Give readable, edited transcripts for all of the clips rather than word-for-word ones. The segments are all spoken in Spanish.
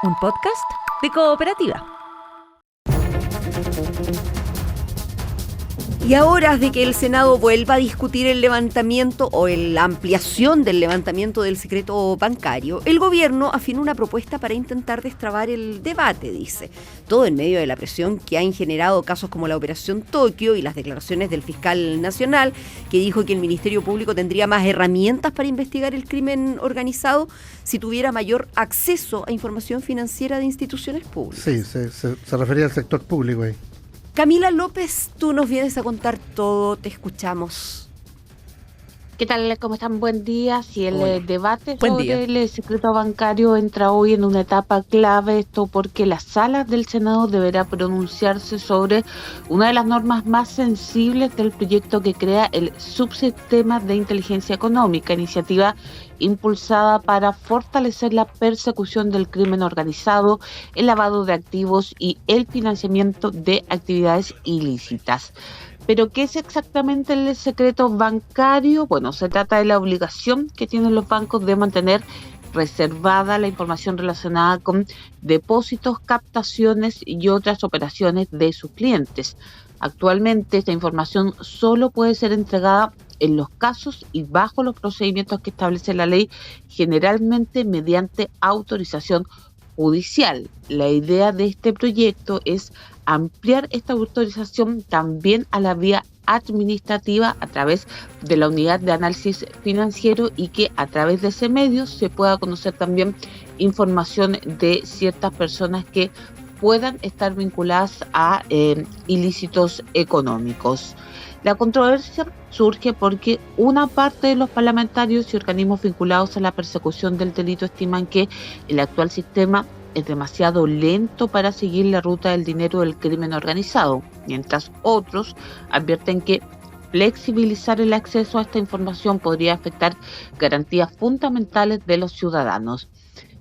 un podcast de Cooperativa. Y a horas de que el Senado vuelva a discutir el levantamiento o la ampliación del levantamiento del secreto bancario, el gobierno afinó una propuesta para intentar destrabar el debate, dice. Todo en medio de la presión que han generado casos como la Operación Tokio y las declaraciones del fiscal nacional, que dijo que el Ministerio Público tendría más herramientas para investigar el crimen organizado si tuviera mayor acceso a información financiera de instituciones públicas. Sí, se refería al sector público ahí. Camila López, tú nos vienes a contar todo, te escuchamos. ¿Qué tal? ¿Cómo están? Buen día. Si el debate Buen sobre día. el secreto bancario entra hoy en una etapa clave, esto porque la sala del Senado deberá pronunciarse sobre una de las normas más sensibles del proyecto que crea el subsistema de inteligencia económica, iniciativa impulsada para fortalecer la persecución del crimen organizado, el lavado de activos y el financiamiento de actividades ilícitas. ¿Pero qué es exactamente el secreto bancario? Bueno, se trata de la obligación que tienen los bancos de mantener reservada la información relacionada con depósitos, captaciones y otras operaciones de sus clientes. Actualmente esta información solo puede ser entregada en los casos y bajo los procedimientos que establece la ley, generalmente mediante autorización judicial. La idea de este proyecto es ampliar esta autorización también a la vía administrativa a través de la unidad de análisis financiero y que a través de ese medio se pueda conocer también información de ciertas personas que puedan estar vinculadas a ilícitos económicos. La controversia surge porque una parte de los parlamentarios y organismos vinculados a la persecución del delito estiman que el actual sistema es demasiado lento para seguir la ruta del dinero del crimen organizado, mientras otros advierten que flexibilizar el acceso a esta información podría afectar garantías fundamentales de los ciudadanos.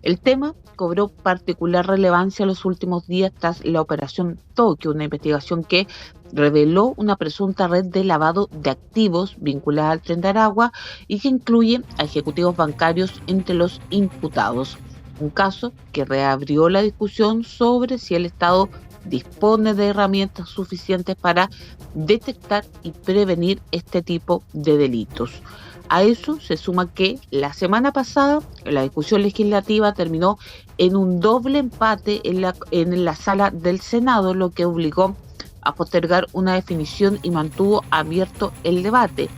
El tema cobró particular relevancia en los últimos días tras la Operación Tokio, una investigación que reveló una presunta red de lavado de activos vinculada al Tren de Aragua y que incluye a ejecutivos bancarios entre los imputados. Un caso que reabrió la discusión sobre si el Estado dispone de herramientas suficientes para detectar y prevenir este tipo de delitos. A eso se suma que la semana pasada la discusión legislativa terminó en un doble empate en la sala del Senado, lo que obligó a postergar una definición y mantuvo abierto el debate.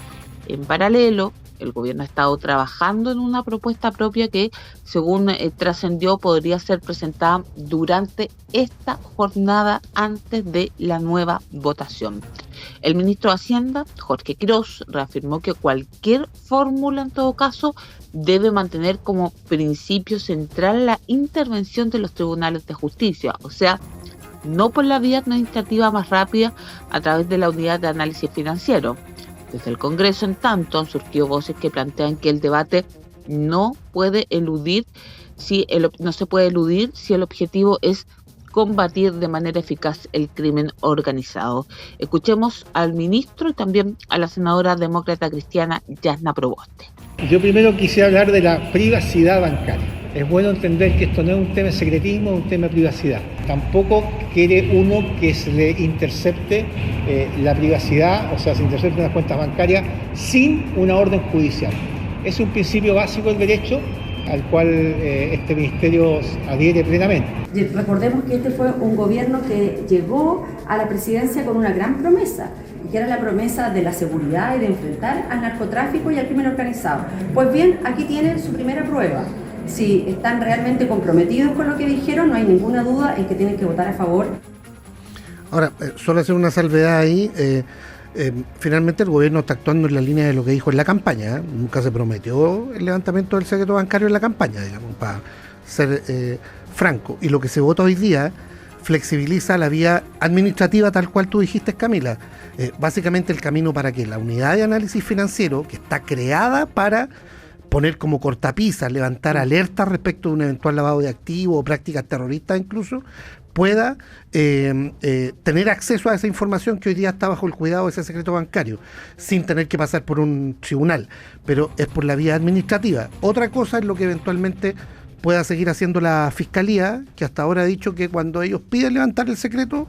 En paralelo, el gobierno ha estado trabajando en una propuesta propia que, según trascendió, podría ser presentada durante esta jornada antes de la nueva votación. El ministro de Hacienda, Jorge Quirós, reafirmó que cualquier fórmula, en todo caso, debe mantener como principio central la intervención de los tribunales de justicia, o sea, no por la vía administrativa más rápida a través de la unidad de análisis financiero. Desde el Congreso, en tanto, han surgido voces que plantean que el debate no se puede eludir si el objetivo es combatir de manera eficaz el crimen organizado. Escuchemos al ministro y también a la senadora demócrata cristiana Jasna Proboste. Yo primero quisiera hablar de la privacidad bancaria. Es bueno entender que esto no es un tema de secretismo, es un tema de privacidad. Tampoco quiere uno que se le intercepte la privacidad, o sea, se intercepten las cuentas bancarias sin una orden judicial. Es un principio básico del derecho al cual este ministerio adhiere plenamente. Recordemos que este fue un gobierno que llegó a la presidencia con una gran promesa, que era la promesa de la seguridad y de enfrentar al narcotráfico y al crimen organizado. Pues bien, aquí tienen su primera prueba. Si están realmente comprometidos con lo que dijeron, no hay ninguna duda en que tienen que votar a favor. Ahora, solo hacer una salvedad ahí. Finalmente el gobierno está actuando en la línea de lo que dijo en la campaña. Nunca se prometió el levantamiento del secreto bancario en la campaña, digamos, para ser franco. Y lo que se vota hoy día flexibiliza la vía administrativa tal cual tú dijiste, Camila. Básicamente el camino para que la unidad de análisis financiero, que está creada para poner como cortapisas, levantar alertas respecto de un eventual lavado de activos o prácticas terroristas incluso, pueda tener acceso a esa información que hoy día está bajo el cuidado de ese secreto bancario, sin tener que pasar por un tribunal, pero es por la vía administrativa. Otra cosa es lo que eventualmente pueda seguir haciendo la Fiscalía, que hasta ahora ha dicho que cuando ellos piden levantar el secreto,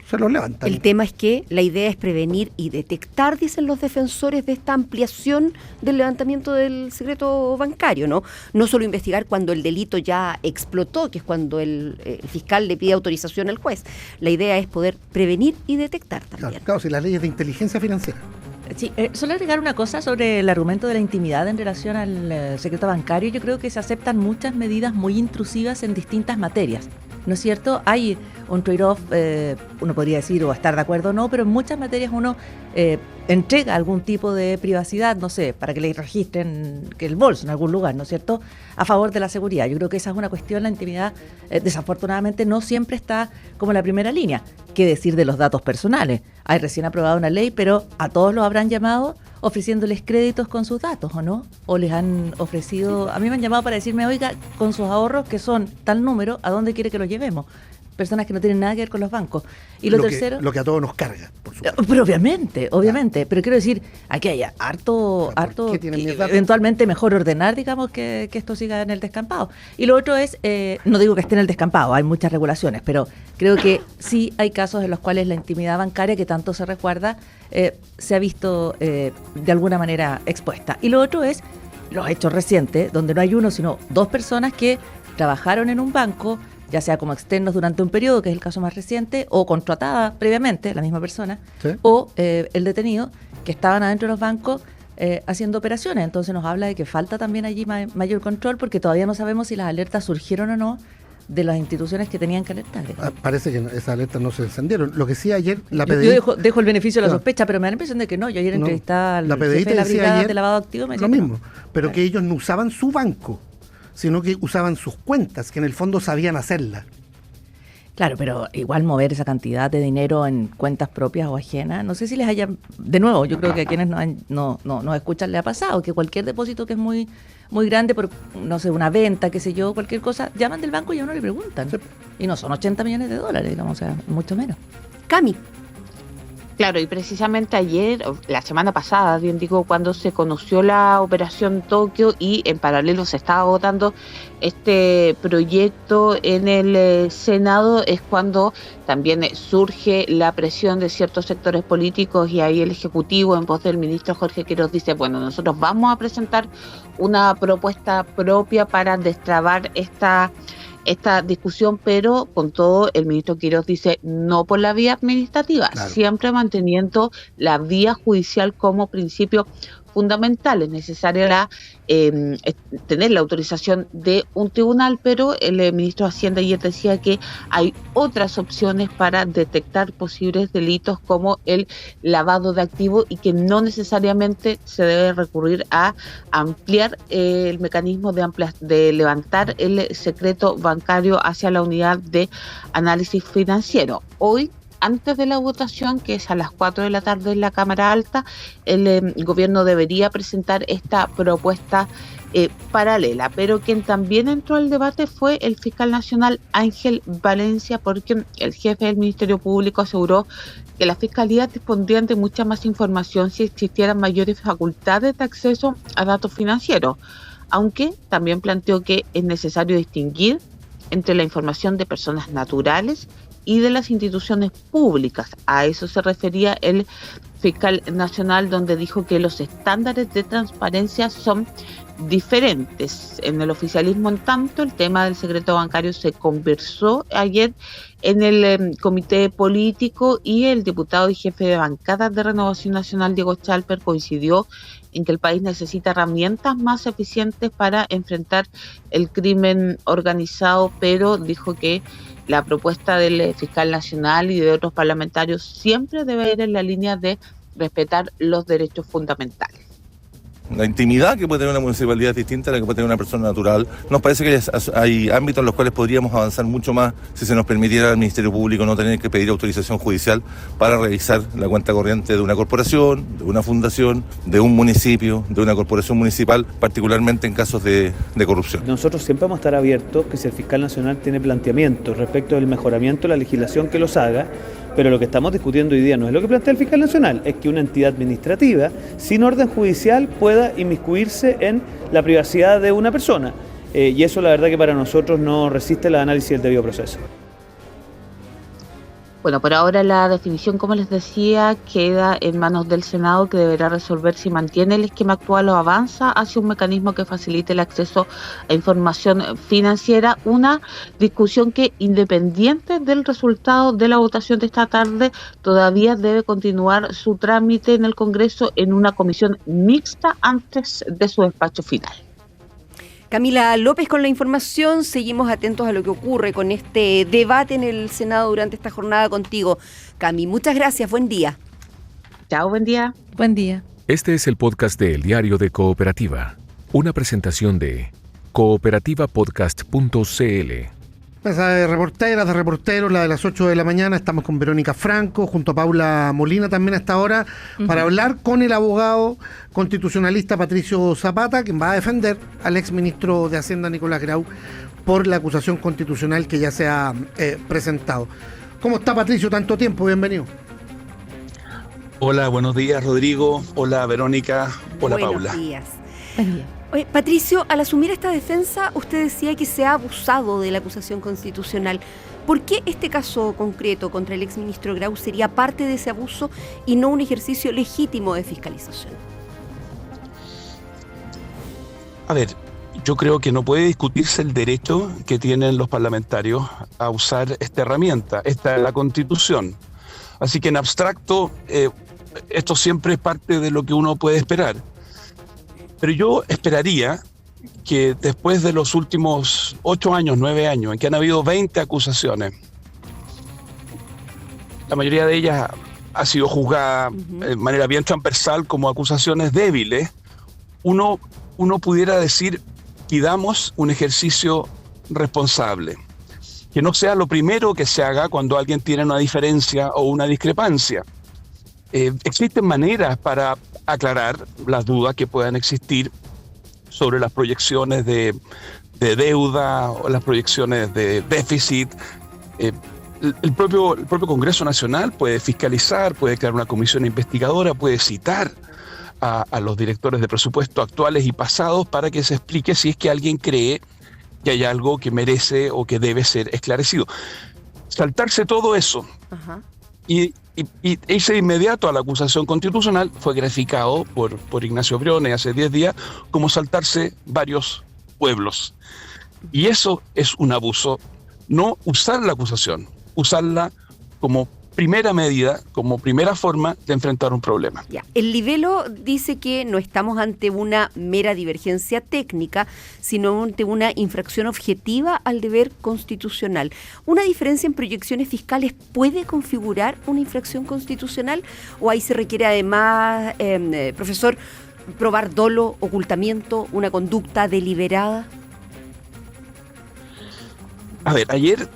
se los levantan. El tema es que la idea es prevenir y detectar, dicen los defensores de esta ampliación del levantamiento del secreto bancario, ¿no? No solo investigar cuando el delito ya explotó, que es cuando el fiscal le pide autorización al juez. La idea es poder prevenir y detectar también. Claro, si las leyes de inteligencia financiera. Sí, solo agregar una cosa sobre el argumento de la intimidad en relación al secreto bancario. Yo creo que se aceptan muchas medidas muy intrusivas en distintas materias, ¿no es cierto? Hay un trade-off, uno podría decir o estar de acuerdo o no, pero en muchas materias uno entrega algún tipo de privacidad, no sé, para que le registren que el bolso en algún lugar, ¿no es cierto?, a favor de la seguridad. Yo creo que esa es una cuestión, la intimidad desafortunadamente no siempre está como en la primera línea. ¿Qué decir de los datos personales? Hay recién aprobada una ley, pero a todos los habrán llamado ofreciéndoles créditos con sus datos, ¿o no? O les han ofrecido, a mí me han llamado para decirme, oiga, con sus ahorros que son tal número, ¿a dónde quiere que los llevemos? Personas que no tienen nada que ver con los bancos. Y lo tercero... Lo que a todos nos carga, por supuesto. Pero obviamente. Pero quiero decir, aquí hay harto eventualmente mejor ordenar, digamos, que esto siga en el descampado. Y lo otro es, no digo que esté en el descampado, hay muchas regulaciones, pero creo que sí hay casos en los cuales la intimidad bancaria, que tanto se resguarda, se ha visto de alguna manera expuesta. Y lo otro es los hechos recientes, donde no hay uno, sino dos personas que trabajaron en un banco, ya sea como externos durante un periodo, que es el caso más reciente, o contratada previamente, la misma persona, ¿sí?, o el detenido, que estaban adentro de los bancos haciendo operaciones. Entonces nos habla de que falta también allí mayor control, porque todavía no sabemos si las alertas surgieron o no de las instituciones que tenían que alertar. Parece que esas alertas no se encendieron. Lo que sí ayer la PDI... Yo dejo el beneficio de la sospecha, pero me da la impresión de que no. Yo ayer entrevistaba al jefe de la brigada de lavado activo, me decía lo mismo, pero que ellos no usaban su banco, sino que usaban sus cuentas, que en el fondo sabían hacerlas. Claro, pero igual mover esa cantidad de dinero en cuentas propias o ajenas, no sé si les haya... De nuevo, yo creo que a quienes no escuchan le ha pasado, que cualquier depósito que es muy grande, por, no sé, una venta, qué sé yo, cualquier cosa, llaman del banco y a uno le preguntan. Sí. Y no son 80 millones de dólares, digamos, o sea, mucho menos. Cami. Claro, y precisamente ayer, la semana pasada, bien digo, cuando se conoció la Operación Tokio y en paralelo se estaba votando este proyecto en el Senado, es cuando también surge la presión de ciertos sectores políticos y ahí el Ejecutivo, en voz del ministro Jorge Quiroz, dice, bueno, nosotros vamos a presentar una propuesta propia para destrabar esta discusión, pero con todo el ministro Quiroz dice no por la vía administrativa, claro, siempre manteniendo la vía judicial como principio fundamental. Es necesaria tener la autorización de un tribunal, pero el ministro de Hacienda ayer decía que hay otras opciones para detectar posibles delitos como el lavado de activos y que no necesariamente se debe recurrir a ampliar el mecanismo de levantar el secreto bancario hacia la unidad de análisis financiero. Hoy, antes de la votación, que es a las 4 de la tarde en la Cámara Alta, el gobierno debería presentar esta propuesta paralela, pero quien también entró al debate fue el fiscal nacional Ángel Valencia, porque el jefe del Ministerio Público aseguró que las fiscalías dispondrían de mucha más información si existieran mayores facultades de acceso a datos financieros, aunque también planteó que es necesario distinguir entre la información de personas naturales y de las instituciones públicas. A eso se refería el fiscal nacional, donde dijo que los estándares de transparencia son diferentes. En el oficialismo, en tanto, el tema del secreto bancario se conversó ayer en el comité político y el diputado y jefe de bancada de Renovación Nacional, Diego Chalper, coincidió en que el país necesita herramientas más eficientes para enfrentar el crimen organizado, pero dijo que la propuesta del fiscal nacional y de otros parlamentarios siempre debe ir en la línea de respetar los derechos fundamentales. La intimidad que puede tener una municipalidad es distinta a la que puede tener una persona natural. Nos parece que hay ámbitos en los cuales podríamos avanzar mucho más si se nos permitiera al Ministerio Público no tener que pedir autorización judicial para revisar la cuenta corriente de una corporación, de una fundación, de un municipio, de una corporación municipal, particularmente en casos de corrupción. Nosotros siempre vamos a estar abiertos que si el fiscal nacional tiene planteamientos respecto del mejoramiento de la legislación, que los haga. Pero lo que estamos discutiendo hoy día no es lo que plantea el fiscal nacional, es que una entidad administrativa sin orden judicial pueda inmiscuirse en la privacidad de una persona. y eso la verdad que para nosotros no resiste el análisis del debido proceso. Bueno, por ahora la definición, como les decía, queda en manos del Senado, que deberá resolver si mantiene el esquema actual o avanza hacia un mecanismo que facilite el acceso a información financiera. Una discusión que, independiente del resultado de la votación de esta tarde, todavía debe continuar su trámite en el Congreso en una comisión mixta antes de su despacho final. Camila López con la información. Seguimos atentos a lo que ocurre con este debate en el Senado durante esta jornada contigo. Cami, muchas gracias. Buen día. Chao, buen día. Buen día. Este es el podcast de El Diario de Cooperativa, una presentación de cooperativapodcast.cl. Mesa de reporteras, de reporteros, la de las 8 de la mañana. Estamos con Verónica Franco, junto a Paula Molina también a esta hora, para hablar con el abogado constitucionalista Patricio Zapata, quien va a defender al exministro de Hacienda Nicolás Grau por la acusación constitucional que ya se ha presentado. ¿Cómo está, Patricio? Tanto tiempo, bienvenido. Hola, buenos días, Rodrigo. Hola, Verónica. Hola, Buenos Paula. días. Buen día. Oye, Patricio, al asumir esta defensa, usted decía que se ha abusado de la acusación constitucional. ¿Por qué este caso concreto contra el exministro Grau sería parte de ese abuso y no un ejercicio legítimo de fiscalización? A ver, yo creo que no puede discutirse el derecho que tienen los parlamentarios a usar esta herramienta. Esta es la Constitución. Así que en abstracto, esto siempre es parte de lo que uno puede esperar. Pero yo esperaría que después de los últimos 8 años, 9 años, en que han habido 20 acusaciones, la mayoría de ellas ha sido juzgada de manera bien transversal como acusaciones débiles, uno pudiera decir, pidamos un ejercicio responsable. Que no sea lo primero que se haga cuando alguien tiene una diferencia o una discrepancia. Existen maneras para aclarar las dudas que puedan existir sobre las proyecciones de deuda o las proyecciones de déficit. El propio Congreso Nacional puede fiscalizar, puede crear una comisión investigadora, puede citar a los directores de presupuesto actuales y pasados para que se explique si es que alguien cree que hay algo que merece o que debe ser esclarecido. Saltarse todo eso y irse de inmediato a la acusación constitucional fue graficado por Ignacio Briones hace 10 días como saltarse varios pueblos. Y eso es un abuso. No usar la acusación, usarla como primera medida, como primera forma de enfrentar un problema. Ya. El libelo dice que no estamos ante una mera divergencia técnica, sino ante una infracción objetiva al deber constitucional. ¿Una diferencia en proyecciones fiscales puede configurar una infracción constitucional? ¿O ahí se requiere además, profesor, probar dolo, ocultamiento, una conducta deliberada? A ver, ayer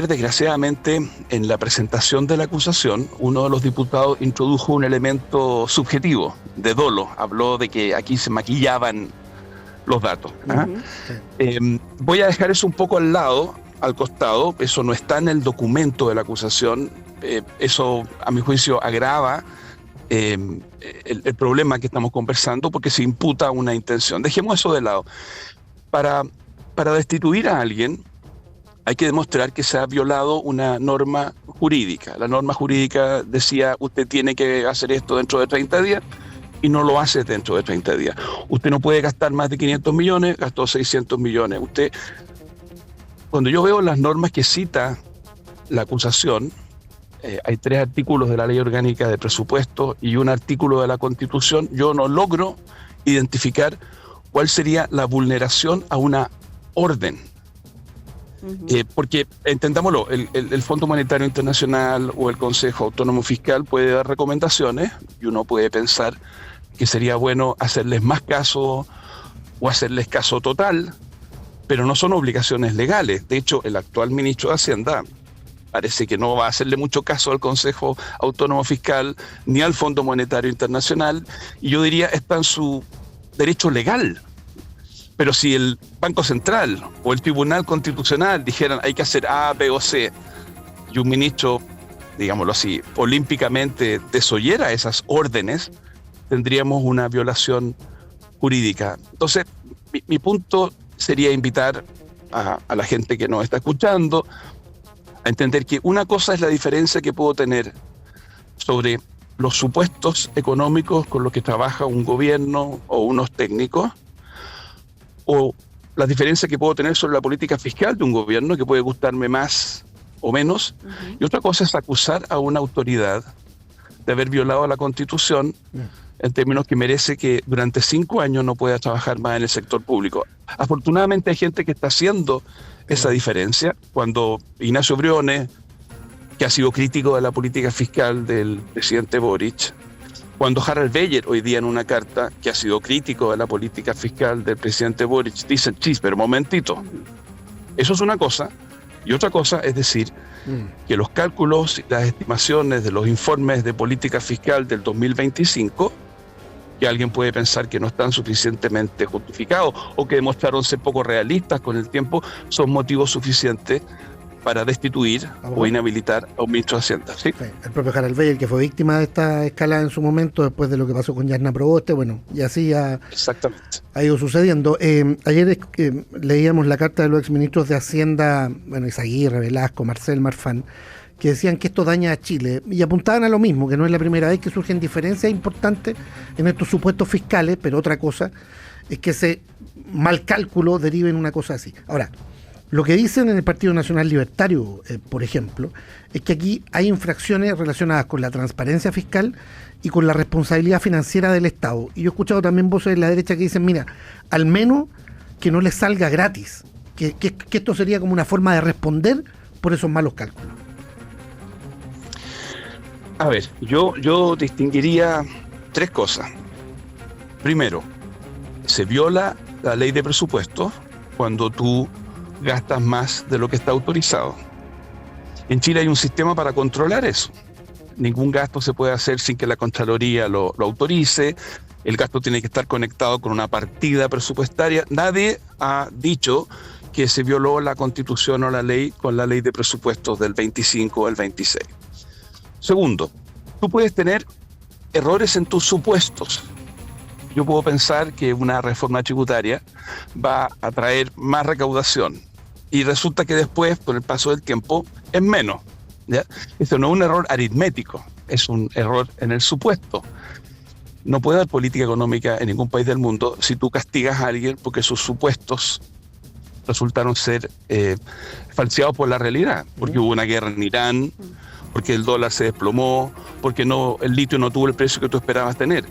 desgraciadamente en la presentación de la acusación uno de los diputados introdujo un elemento subjetivo de dolo, habló de que aquí se maquillaban los datos. Voy a dejar eso un poco al costado, eso no está en el documento de la acusación, eso a mi juicio agrava el problema que estamos conversando porque se imputa una intención. Dejemos eso de lado. Para destituir a alguien hay que demostrar que se ha violado una norma jurídica. La norma jurídica decía, usted tiene que hacer esto dentro de 30 días y no lo hace dentro de 30 días. Usted no puede gastar más de 500 millones, gastó 600 millones. Cuando yo veo las normas que cita la acusación, hay 3 artículos de la Ley Orgánica de Presupuesto y un artículo de la Constitución, yo no logro identificar cuál sería la vulneración a una orden. Porque, entendámoslo, el Fondo Monetario Internacional o el Consejo Autónomo Fiscal puede dar recomendaciones y uno puede pensar que sería bueno hacerles más caso o hacerles caso total, pero no son obligaciones legales. De hecho, el actual ministro de Hacienda parece que no va a hacerle mucho caso al Consejo Autónomo Fiscal ni al Fondo Monetario Internacional, y yo diría está en su derecho legal. Pero si el Banco Central o el Tribunal Constitucional dijeran hay que hacer A, B o C, y un ministro, digámoslo así, olímpicamente desoyera esas órdenes, tendríamos una violación jurídica. Entonces, mi punto sería invitar a la gente que nos está escuchando a entender que una cosa es la diferencia que puedo tener sobre los supuestos económicos con los que trabaja un gobierno o unos técnicos, o la diferencia que puedo tener sobre la política fiscal de un gobierno, que puede gustarme más o menos, y otra cosa es acusar a una autoridad de haber violado la Constitución en términos que merece que durante 5 años no pueda trabajar más en el sector público. Afortunadamente hay gente que está haciendo esa diferencia. Cuando Ignacio Briones, que ha sido crítico de la política fiscal del presidente Boric, cuando Harald Beyer hoy día en una carta que ha sido crítico de la política fiscal del presidente Boric, dicen, chis, pero momentito, eso es una cosa, y otra cosa es decir que los cálculos y las estimaciones de los informes de política fiscal del 2025, que alguien puede pensar que no están suficientemente justificados o que demostraron ser poco realistas con el tiempo, son motivos suficientes para destituir o inhabilitar a un ministro de Hacienda. ¿Sí? Sí, el propio Harald Beyer, que fue víctima de esta escalada en su momento, después de lo que pasó con Jasna Proboste, bueno, y así Exactamente. Ha ido sucediendo. Ayer leíamos la carta de los exministros de Hacienda, bueno, Izaguirre, Velasco, Marcel, Marfan, que decían que esto daña a Chile, y apuntaban a lo mismo, que no es la primera vez que surgen diferencias importantes en estos supuestos fiscales, pero otra cosa es que ese mal cálculo derive en una cosa así. Ahora, lo que dicen en el Partido Nacional Libertario, por ejemplo, es que aquí hay infracciones relacionadas con la transparencia fiscal y con la responsabilidad financiera del Estado. Y yo he escuchado también voces de la derecha que dicen, mira, al menos que no les salga gratis, que esto sería como una forma de responder por esos malos cálculos. A ver, yo distinguiría 3 cosas. Primero, se viola la ley de presupuesto cuando tú gastas más de lo que está autorizado. En Chile hay un sistema para controlar eso. Ningún gasto se puede hacer sin que la Contraloría lo autorice. El gasto tiene que estar conectado con una partida presupuestaria. Nadie ha dicho que se violó la Constitución o la ley con la ley de presupuestos del 25 o del 26. Segundo, tú puedes tener errores en tus supuestos. Yo puedo pensar que una reforma tributaria va a traer más recaudación y resulta que después, con el paso del tiempo, es menos, ¿ya? Esto no es un error aritmético, es un error en el supuesto. No puede haber política económica en ningún país del mundo si tú castigas a alguien porque sus supuestos resultaron ser falseados por la realidad, porque hubo una guerra en Irán, porque el dólar se desplomó, porque el litio no tuvo el precio que tú esperabas tener.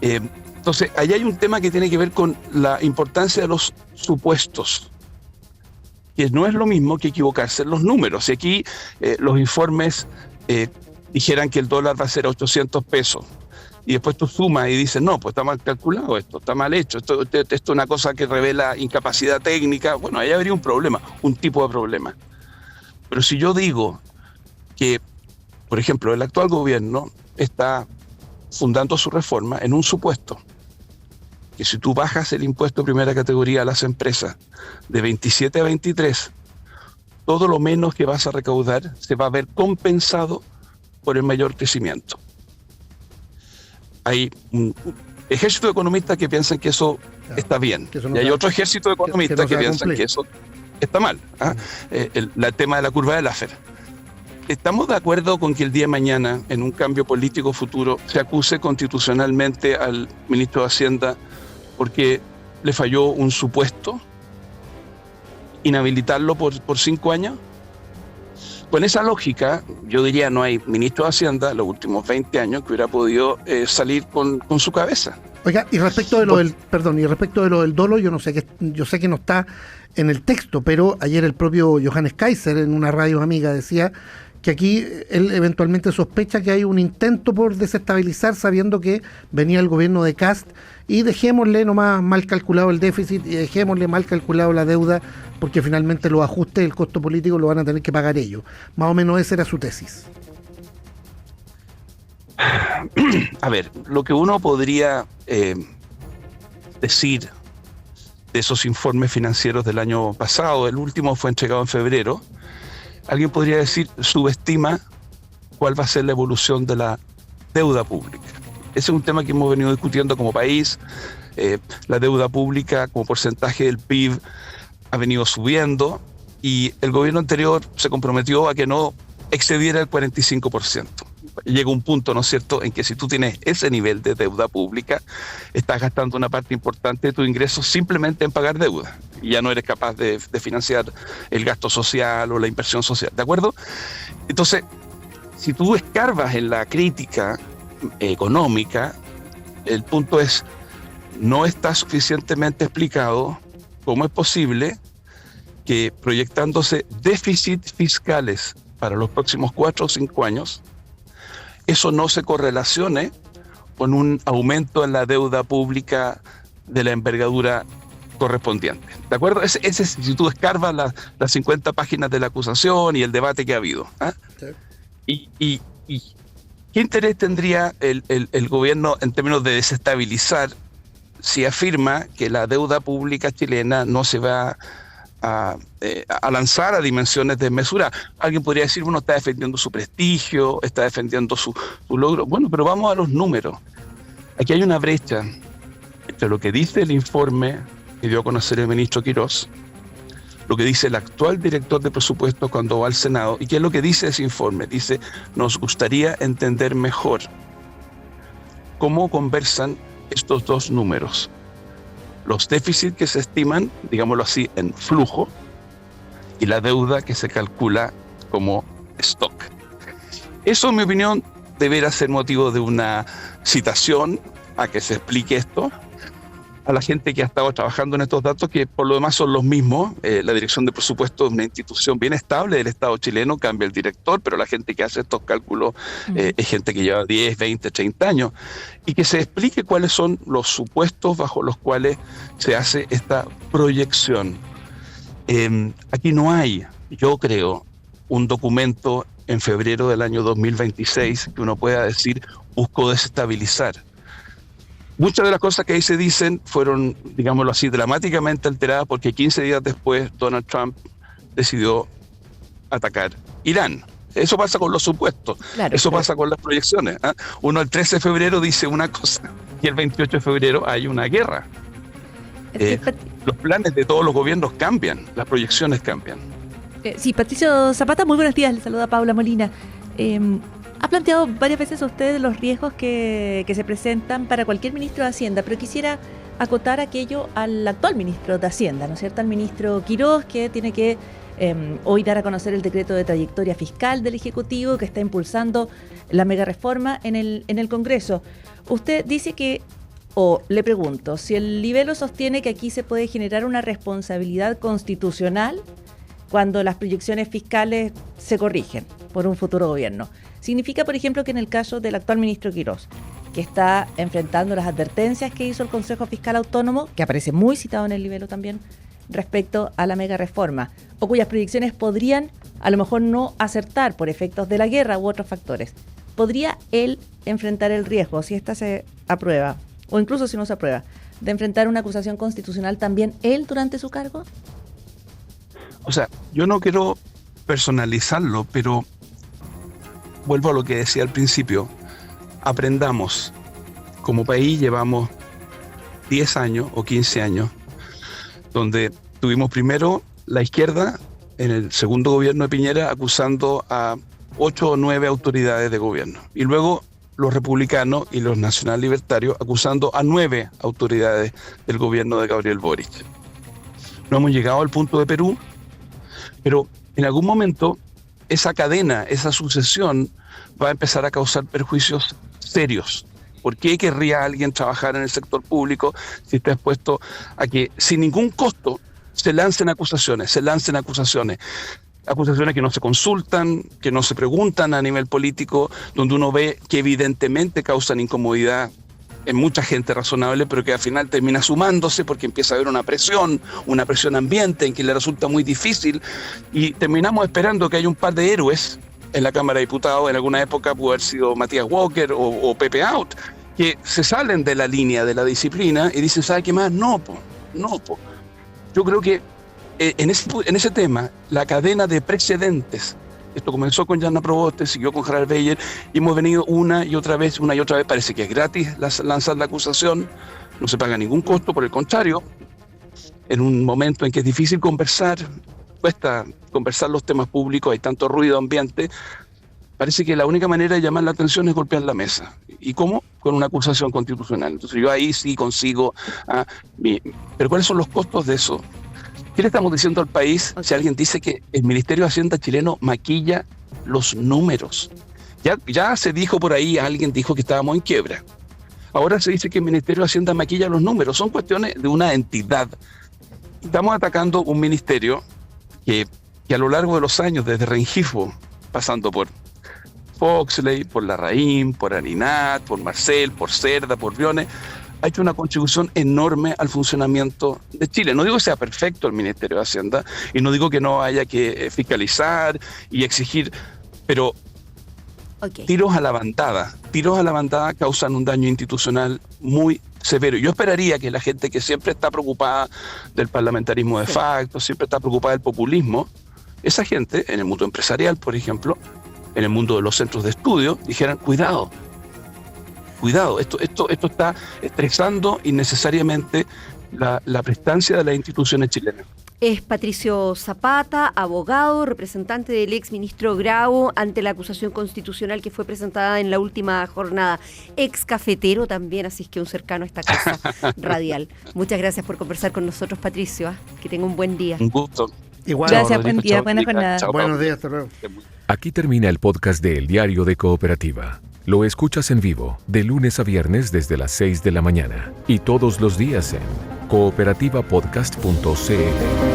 Entonces, ahí hay un tema que tiene que ver con la importancia de los supuestos, que no es lo mismo que equivocarse en los números. Si aquí los informes dijeran que el dólar va a ser a 800 pesos, y después tú sumas y dices, no, pues está mal calculado esto, está mal hecho, esto es una cosa que revela incapacidad técnica, bueno, ahí habría un problema, un tipo de problema. Pero si yo digo que, por ejemplo, el actual gobierno está fundando su reforma en un supuesto, que si tú bajas el impuesto de primera categoría a las empresas de 27 a 23, todo lo menos que vas a recaudar se va a ver compensado por el mayor crecimiento. Hay un ejército de economistas que piensan que eso está bien, y hay otro ejército de economistas que piensan que eso está mal. El tema de la curva de Laffer. ¿Estamos de acuerdo con que el día de mañana, en un cambio político futuro, se acuse constitucionalmente al ministro de Hacienda porque le falló un supuesto? ¿Inhabilitarlo por 5 años? Con esa lógica, yo diría, no hay ministro de Hacienda los últimos 20 años que hubiera podido salir con su cabeza. Oiga, y respecto de lo del dolo, yo sé que no está en el texto, pero ayer el propio Johannes Kaiser en una radio amiga decía que aquí él eventualmente sospecha que hay un intento por desestabilizar, sabiendo que venía el gobierno de Kast, y dejémosle nomás mal calculado el déficit y dejémosle mal calculado la deuda, porque finalmente los ajustes, el costo político lo van a tener que pagar ellos. Más o menos esa era su tesis. A ver, lo que uno podría decir de esos informes financieros del año pasado, el último fue entregado en febrero, alguien podría decir, subestima cuál va a ser la evolución de la deuda pública. Ese es un tema que hemos venido discutiendo como país. La deuda pública como porcentaje del PIB ha venido subiendo y el gobierno anterior se comprometió a que no excediera el 45%. Llega un punto, ¿no es cierto?, en que si tú tienes ese nivel de deuda pública, estás gastando una parte importante de tu ingreso simplemente en pagar deuda. Y ya no eres capaz de financiar el gasto social o la inversión social, ¿de acuerdo? Entonces, si tú escarbas en la crítica económica, el punto es, no está suficientemente explicado cómo es posible que proyectándose déficits fiscales para los próximos 4 o 5 años, eso no se correlacione con un aumento en la deuda pública de la envergadura correspondiente. ¿De acuerdo? Ese si tú escarbas las 50 páginas de la acusación y el debate que ha habido. Sí. ¿Y qué interés tendría el gobierno en términos de desestabilizar si afirma que la deuda pública chilena no se va a lanzar a dimensiones desmesuradas? Alguien podría decir, bueno, está defendiendo su prestigio, está defendiendo su logro. Bueno, pero vamos a los números. Aquí hay una brecha entre lo que dice el informe que dio a conocer el ministro Quirós, lo que dice el actual director de presupuestos cuando va al Senado, y qué es lo que dice ese informe. Dice, nos gustaría entender mejor cómo conversan estos dos números. Los déficits que se estiman, digámoslo así, en flujo, y la deuda que se calcula como stock. Eso, en mi opinión, deberá ser motivo de una citación a que se explique esto a la gente que ha estado trabajando en estos datos, que por lo demás son los mismos. La Dirección de Presupuestos es una institución bien estable del Estado chileno, cambia el director, pero la gente que hace estos cálculos es gente que lleva 10, 20, 30 años, y que se explique cuáles son los supuestos bajo los cuales se hace esta proyección. Aquí no hay, yo creo, un documento en febrero del año 2026 que uno pueda decir, busco desestabilizar. Muchas de las cosas que ahí se dicen fueron, digámoslo así, dramáticamente alteradas porque 15 días después Donald Trump decidió atacar Irán. Eso pasa con los supuestos, claro, eso pasa con las proyecciones. Uno el 13 de febrero dice una cosa y el 28 de febrero hay una guerra. Los planes de todos los gobiernos cambian, las proyecciones cambian. Sí, Patricio Zapata, muy buenos días, le saluda Paula Molina. Ha planteado varias veces a usted los riesgos que se presentan para cualquier ministro de Hacienda, pero quisiera acotar aquello al actual ministro de Hacienda, ¿no es cierto?, al ministro Quirós, que tiene que hoy dar a conocer el decreto de trayectoria fiscal del Ejecutivo, que está impulsando la mega reforma en el Congreso. Usted dice que, le pregunto, si el libelo sostiene que aquí se puede generar una responsabilidad constitucional cuando las proyecciones fiscales se corrigen por un futuro gobierno. Significa, por ejemplo, que en el caso del actual ministro Quirós, que está enfrentando las advertencias que hizo el Consejo Fiscal Autónomo, que aparece muy citado en el libelo también, respecto a la mega reforma, o cuyas proyecciones podrían a lo mejor no acertar por efectos de la guerra u otros factores, ¿podría él enfrentar el riesgo, si esta se aprueba, o incluso si no se aprueba, de enfrentar una acusación constitucional también él durante su cargo? O sea, yo no quiero personalizarlo, pero vuelvo a lo que decía al principio. Aprendamos. Como país llevamos 10 años o 15 años donde tuvimos primero la izquierda en el segundo gobierno de Piñera acusando a 8 o 9 autoridades de gobierno, y luego los republicanos y los nacional libertarios acusando a 9 autoridades del gobierno de Gabriel Boric. No hemos llegado al punto de Perú, pero en algún momento esa cadena, esa sucesión va a empezar a causar perjuicios serios. ¿Por qué querría alguien trabajar en el sector público si está expuesto a que sin ningún costo se lancen acusaciones? Acusaciones que no se consultan, que no se preguntan a nivel político, donde uno ve que evidentemente causan incomodidad en mucha gente razonable, pero que al final termina sumándose porque empieza a haber una presión ambiente en que le resulta muy difícil, y terminamos esperando que haya un par de héroes en la Cámara de Diputados. En alguna época pudo haber sido Matías Walker o Pepe Out, que se salen de la línea de la disciplina y dicen, ¿sabe qué más? No. Yo creo que en ese tema, la cadena de precedentes, esto comenzó con Jana Proboste, siguió con Harald Beyer, y hemos venido una y otra vez, parece que es gratis lanzar la acusación, no se paga ningún costo, por el contrario, en un momento en que es difícil conversar, cuesta conversar los temas públicos, hay tanto ruido ambiente, parece que la única manera de llamar la atención es golpear la mesa. ¿Y cómo? Con una acusación constitucional. Entonces yo ahí sí consigo... pero ¿cuáles son los costos de eso? ¿Qué le estamos diciendo al país si alguien dice que el Ministerio de Hacienda chileno maquilla los números? Ya se dijo por ahí, alguien dijo que estábamos en quiebra. Ahora se dice que el Ministerio de Hacienda maquilla los números. Son cuestiones de una entidad. Estamos atacando un ministerio que a lo largo de los años, desde Rengifo, pasando por Foxley, por Larraín, por Aninat, por Marcel, por Cerda, por Briones, ha hecho una contribución enorme al funcionamiento de Chile. No digo que sea perfecto el Ministerio de Hacienda y no digo que no haya que fiscalizar y exigir, pero tiros a la bandada causan un daño institucional muy severo. Yo esperaría que la gente que siempre está preocupada del parlamentarismo de facto, siempre está preocupada del populismo, esa gente en el mundo empresarial, por ejemplo, en el mundo de los centros de estudio, dijeran, cuidado, esto está estresando innecesariamente la prestancia de las instituciones chilenas. Es Patricio Zapata, abogado, representante del exministro Grau ante la acusación constitucional que fue presentada en la última jornada. Ex cafetero también, así es que un cercano a esta casa radial. Muchas gracias por conversar con nosotros, Patricio. Que tenga un buen día. Un gusto. Igual. Gracias, buen día, buena jornada. Buenos días, hasta luego. Aquí termina el podcast de El Diario de Cooperativa. Lo escuchas en vivo, de lunes a viernes desde las 6 de la mañana y todos los días en cooperativapodcast.cl.